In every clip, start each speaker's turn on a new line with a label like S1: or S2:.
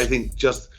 S1: I think just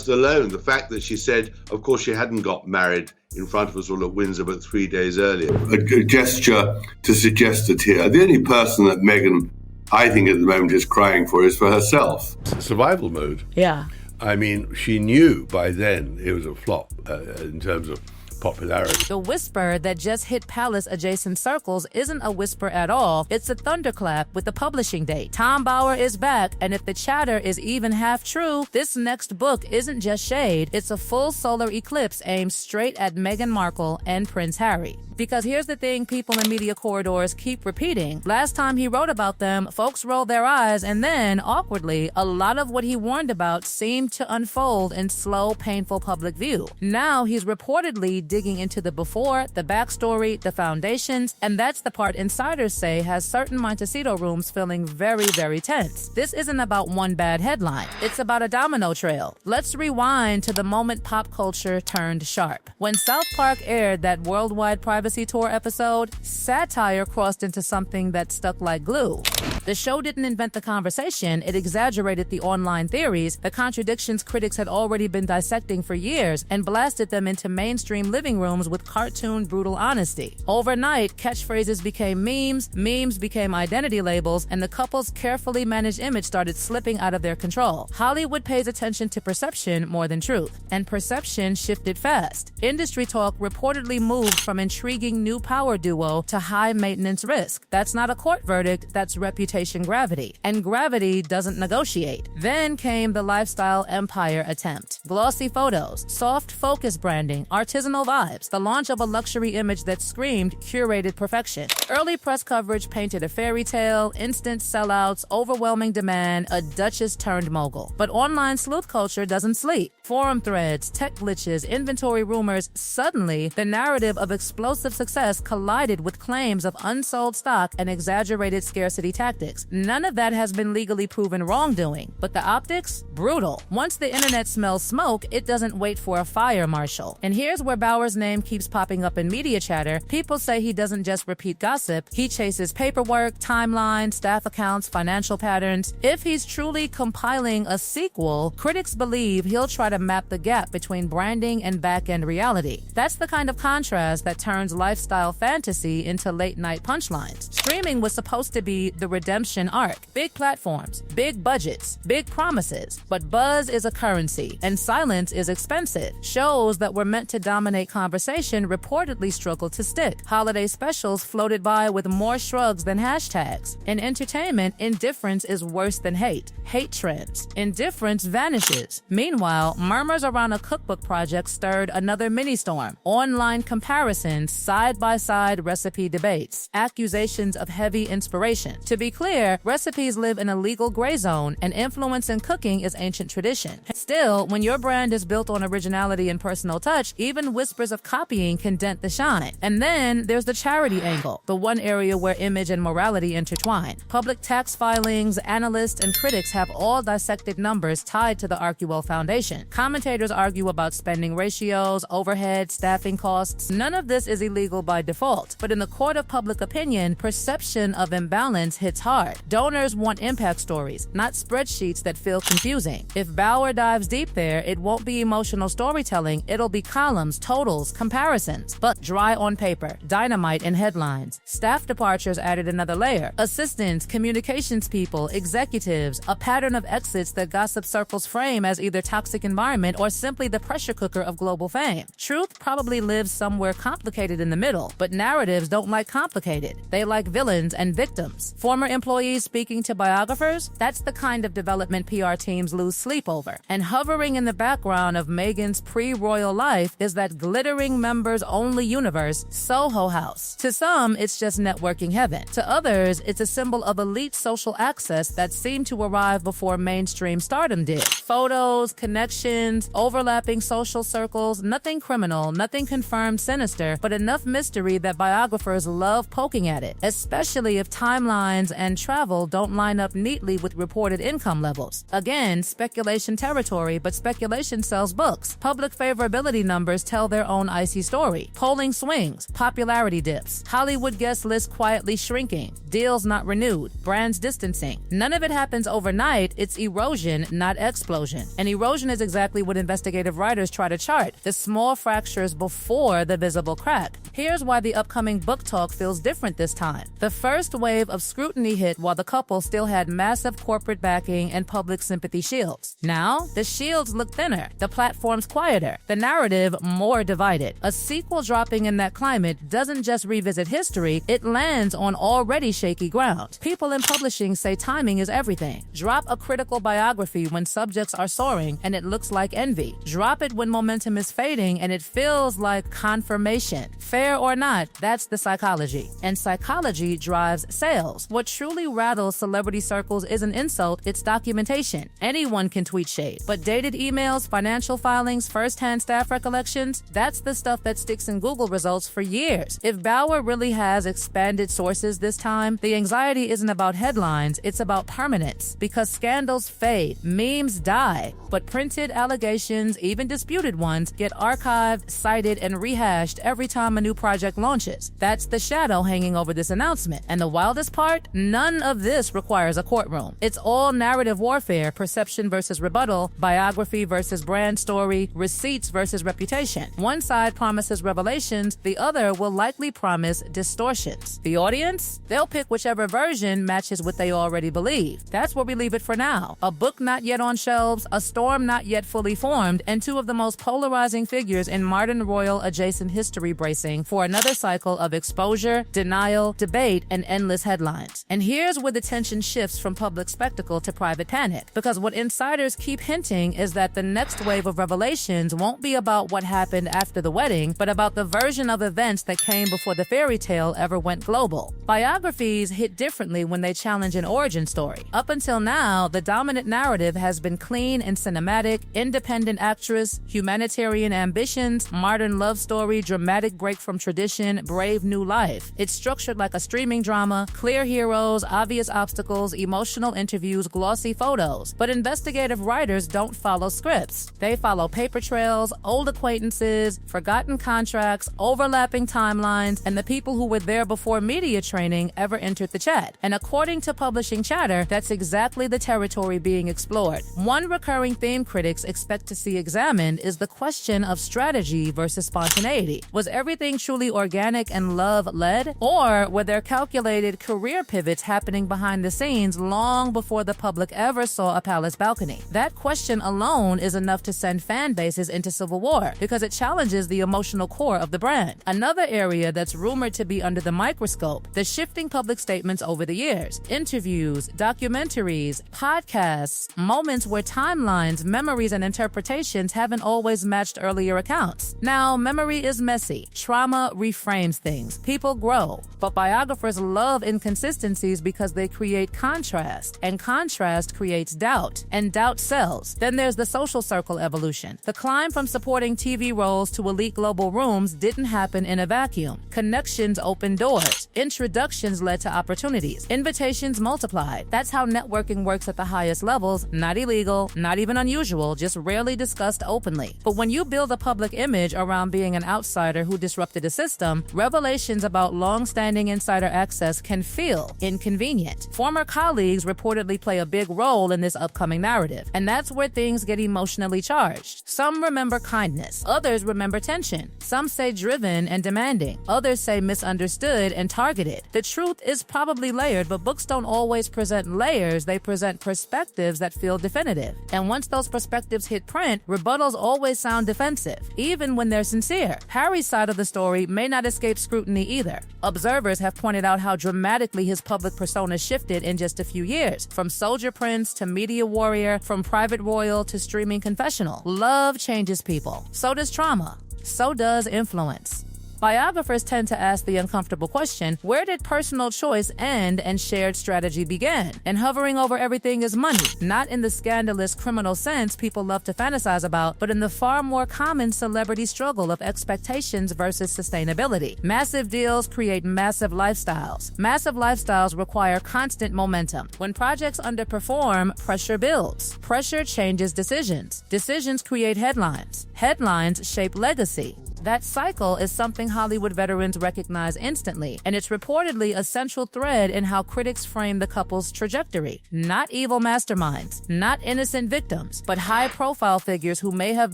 S1: alone, the fact that she said, of course, she hadn't got married in front of us all at Windsor, but 3 days earlier. A gesture to suggest that here, the only person that Meghan, I think at the moment, is crying for is for herself.
S2: Survival mode.
S3: Yeah.
S2: I mean, she knew by then it was a flop in terms of popularity.
S3: The whisper that just hit palace-adjacent circles isn't a whisper at all. It's a thunderclap with the publishing date. Tom Bower is back, and if the chatter is even half true, this next book isn't just shade. It's a full solar eclipse aimed straight at Meghan Markle and Prince Harry. Because here's the thing people in media corridors keep repeating. Last time he wrote about them, folks rolled their eyes, and then, awkwardly, a lot of what he warned about seemed to unfold in slow, painful public view. Now he's reportedly digging into the before, the backstory, the foundations, and that's the part insiders say has certain Montecito rooms feeling very, very tense. This isn't about one bad headline. It's about a domino trail. Let's rewind to the moment pop culture turned sharp. When South Park aired that worldwide privacy tour episode, satire crossed into something that stuck like glue. The show didn't invent the conversation, it exaggerated the online theories, the contradictions critics had already been dissecting for years, and blasted them into mainstream living rooms with cartoon brutal honesty. Overnight, catchphrases became memes became identity labels, and the couple's carefully managed image started slipping out of their control. Hollywood pays attention to perception more than truth, and perception shifted fast. Industry talk reportedly moved from intriguing new power duo to high maintenance risk. That's not a court verdict, that's reputation gravity. And gravity doesn't negotiate. Then came the lifestyle empire attempt. Glossy photos, soft focus branding, artisanal vibes, the launch of a luxury image that screamed curated perfection. Early press coverage painted a fairy tale, instant sellouts, overwhelming demand, a duchess turned mogul. But online sleuth culture doesn't sleep. Forum threads, tech glitches, inventory rumors. Suddenly, the narrative of explosive success collided with claims of unsold stock and exaggerated scarcity tactics. None of that has been legally proven wrongdoing, but the optics? Brutal. Once the internet smells smoke, it doesn't wait for a fire marshal. And here's where Bower's name keeps popping up in media chatter. People say he doesn't just repeat gossip, he chases paperwork, timelines, staff accounts, financial patterns. If he's truly compiling a sequel, critics believe he'll try to map the gap between branding and back-end reality. That's the kind of contrast that turns lifestyle fantasy into late-night punchlines. Streaming was supposed to be the redemption arc. Big platforms, big budgets, big promises. But buzz is a currency, and silence is expensive. Shows that were meant to dominate conversation reportedly struggled to stick. Holiday specials floated by with more shrugs than hashtags. In entertainment, indifference is worse than hate. Hate trends. Indifference vanishes. Meanwhile, murmurs around a cookbook project stirred another mini-storm. Online comparisons, side-by-side recipe debates, accusations of heavy inspiration. To be clear, recipes live in a legal gray zone, and influence in cooking is ancient tradition. Still, when your brand is built on originality and personal touch, even whispers of copying can dent the shine. And then there's the charity angle, the one area where image and morality intertwine. Public tax filings, analysts, and critics have all dissected numbers tied to the Archewell Foundation. Commentators argue about spending ratios, overhead, staffing costs. None of this is illegal by default, but in the court of public opinion, perception of imbalance hits hard. Donors want impact stories, not spreadsheets that feel confusing. If Bower dives deep there, it won't be emotional storytelling, it'll be columns, totals, comparisons, but dry on paper, dynamite in headlines. Staff departures added another layer. Assistants, communications people, executives, a pattern of exits that gossip circles frame as either toxic environment or simply the pressure cooker of global fame. Truth probably lives somewhere complicated in the middle, but narratives don't like complicated. They like villains and victims. Former employees speaking to biographers, that's the kind of development PR teams lose sleep over. And hovering in the background of Meghan's pre-royal life is that glittering members-only universe, Soho House. To some, it's just networking heaven. To others, it's a symbol of elite social access that seemed to arrive before mainstream stardom did. Photos, connections, spins, overlapping social circles, nothing criminal, nothing confirmed sinister, but enough mystery that biographers love poking at it, especially if timelines and travel don't line up neatly with reported income levels. Again, speculation territory, but speculation sells books. Public favorability numbers tell their own icy story. Polling swings, popularity dips, Hollywood guest list quietly shrinking, deals not renewed, brands distancing. None of it happens overnight, it's erosion, not explosion. And erosion is exactly what investigative writers try to chart, the small fractures before the visible crack. Here's why the upcoming book talk feels different this time. The first wave of scrutiny hit while the couple still had massive corporate backing and public sympathy shields. Now, the shields look thinner, the platforms quieter, the narrative more divided. A sequel dropping in that climate doesn't just revisit history, it lands on already shaky ground. People in publishing say timing is everything. Drop a critical biography when subjects are soaring and it looks like envy. Drop it when momentum is fading and it feels like confirmation. Fair or not, that's the psychology. And psychology drives sales. What truly rattles celebrity circles isn't insult, it's documentation. Anyone can tweet shade. But dated emails, financial filings, first-hand staff recollections, that's the stuff that sticks in Google results for years. If Bauer really has expanded sources this time, the anxiety isn't about headlines, it's about permanence. Because scandals fade, memes die, but printed allegations, even disputed ones, get archived, cited, and rehashed every time a new project launches. That's the shadow hanging over this announcement. And the wildest part? None of this requires a courtroom. It's all narrative warfare, perception versus rebuttal, biography versus brand story, receipts versus reputation. One side promises revelations, the other will likely promise distortions. The audience? They'll pick whichever version matches what they already believe. That's where we leave it for now. A book not yet on shelves, a storm not yet fully formed, and two of the most polarizing figures in modern royal adjacent history bracing for another cycle of exposure, denial, debate, and endless headlines. And here's where the tension shifts from public spectacle to private panic, because what insiders keep hinting is that the next wave of revelations won't be about what happened after the wedding, but about the version of events that came before the fairy tale ever went global. Biographies hit differently when they challenge an origin story. Up until now, the dominant narrative has been clean and cinematic, independent actress, humanitarian ambitions, modern love story, dramatic break from tradition, brave new life. It's structured like a streaming drama, clear heroes, obvious obstacles, emotional interviews, glossy photos. But investigative writers don't follow scripts. They follow paper trails, old acquaintances, forgotten contracts, overlapping timelines, and the people who were there before media training ever entered the chat. And according to publishing chatter, that's exactly the territory being explored. One recurring theme critics expect to see examined is the question of strategy versus spontaneity. Was everything truly organic and love-led? Or were there calculated career pivots happening behind the scenes long before the public ever saw a palace balcony? That question alone is enough to send fan bases into civil war because it challenges the emotional core of the brand. Another area that's rumored to be under the microscope, the shifting public statements over the years. Interviews, documentaries, podcasts, moments where timelines, memories, and interpretations haven't always matched earlier accounts. Now, memory is messy. Trauma reframes things. People grow. But biographers love inconsistencies because they create contrast, and contrast creates doubt, and doubt sells. Then there's the social circle evolution. The climb from supporting TV roles to elite global rooms didn't happen in a vacuum. Connections opened doors. Introductions led to opportunities. Invitations multiplied. That's how networking works at the highest levels. Not illegal, not even unusual, just rarely discussed openly. But when you build a public image around being an outsider who disrupted a system, revelations about long-standing insider access can feel inconvenient. Former colleagues reportedly play a big role in this upcoming narrative, and that's where things get emotionally charged. Some remember kindness, others remember tension. Some say driven and demanding, others say misunderstood and targeted. The truth is probably layered, but books don't always present layers, they present perspectives that feel definitive. And once those perspectives hit print, rebuttals always sound defensive, even when they're sincere. Harry's side of the story may not escape scrutiny either. Observers have pointed out how dramatically his public persona shifted in just a few years, from soldier prince to media warrior, from private royal to streaming confessional. Love changes people. So does trauma. So does influence. Biographers tend to ask the uncomfortable question, where did personal choice end and shared strategy begin? And hovering over everything is money, not in the scandalous criminal sense people love to fantasize about, but in the far more common celebrity struggle of expectations versus sustainability. Massive deals create massive lifestyles. Massive lifestyles require constant momentum. When projects underperform, pressure builds. Pressure changes decisions. Decisions create headlines. Headlines shape legacy. That cycle is something Hollywood veterans recognize instantly, and it's reportedly a central thread in how critics frame the couple's trajectory. Not evil masterminds, not innocent victims, but high-profile figures who may have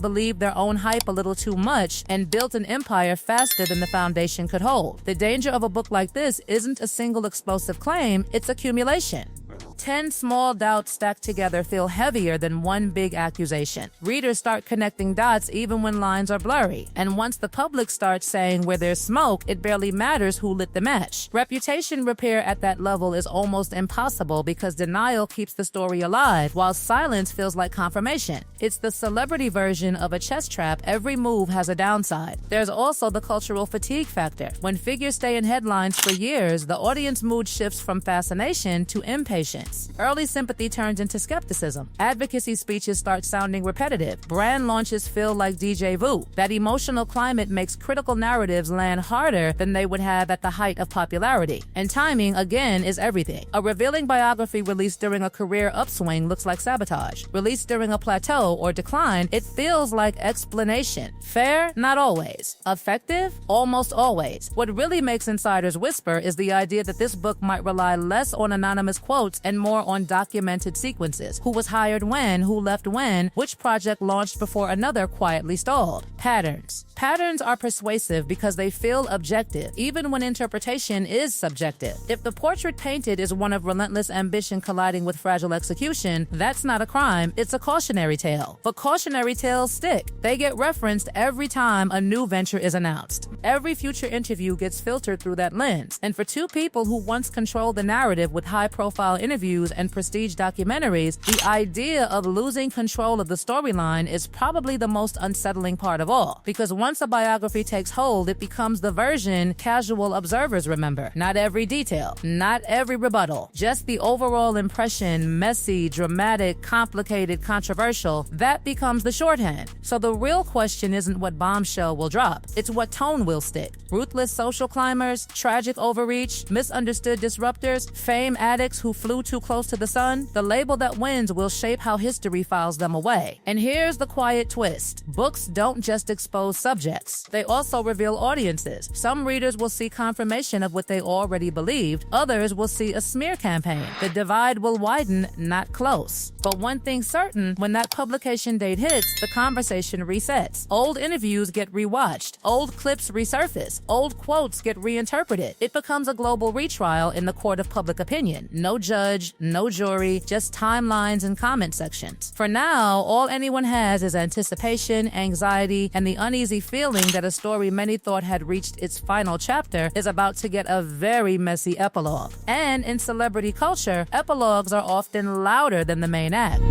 S3: believed their own hype a little too much and built an empire faster than the foundation could hold. The danger of a book like this isn't a single explosive claim, it's accumulation. 10 small doubts stacked together feel heavier than one big accusation. Readers start connecting dots even when lines are blurry. And once the public starts saying where there's smoke, it barely matters who lit the match. Reputation repair at that level is almost impossible because denial keeps the story alive, while silence feels like confirmation. It's the celebrity version of a chess trap. Every move has a downside. There's also the cultural fatigue factor. When figures stay in headlines for years, the audience mood shifts from fascination to impatience. Early sympathy turns into skepticism. Advocacy speeches start sounding repetitive. Brand launches feel like déjà vu. That emotional climate makes critical narratives land harder than they would have at the height of popularity. And timing, again, is everything. A revealing biography released during a career upswing looks like sabotage. Released during a plateau or decline, it feels like explanation. Fair? Not always. Effective? Almost always. What really makes insiders whisper is the idea that this book might rely less on anonymous quotes and more on documented sequences. Who was hired when, who left when, which project launched before another quietly stalled. Patterns. Patterns are persuasive because they feel objective, even when interpretation is subjective. If the portrait painted is one of relentless ambition colliding with fragile execution, that's not a crime, it's a cautionary tale. But cautionary tales stick. They get referenced every time a new venture is announced. Every future interview gets filtered through that lens. And for two people who once controlled the narrative with high-profile interviews and prestige documentaries, the idea of losing control of the storyline is probably the most unsettling part of all. Because once a biography takes hold, it becomes the version casual observers remember. Not every detail, not every rebuttal, just the overall impression, messy, dramatic, complicated, controversial. That becomes the shorthand. So the real question isn't what bombshell will drop, it's what tone will stick. Ruthless social climbers, tragic overreach, misunderstood disruptors, fame addicts who flew too close to the sun, the label that wins will shape how history files them away. And here's the quiet twist. Books don't just expose subjects. They also reveal audiences. Some readers will see confirmation of what they already believed. Others will see a smear campaign. The divide will widen, not close. But one thing's certain, when that publication date hits, the conversation resets. Old interviews get rewatched. Old clips resurface. Old quotes get reinterpreted. It becomes a global retrial in the court of public opinion. No judge, no jury, just timelines and comment sections. For now, all anyone has is anticipation, anxiety, and the uneasy feeling that a story many thought had reached its final chapter is about to get a very messy epilogue. And in celebrity culture, epilogues are often louder than the main act.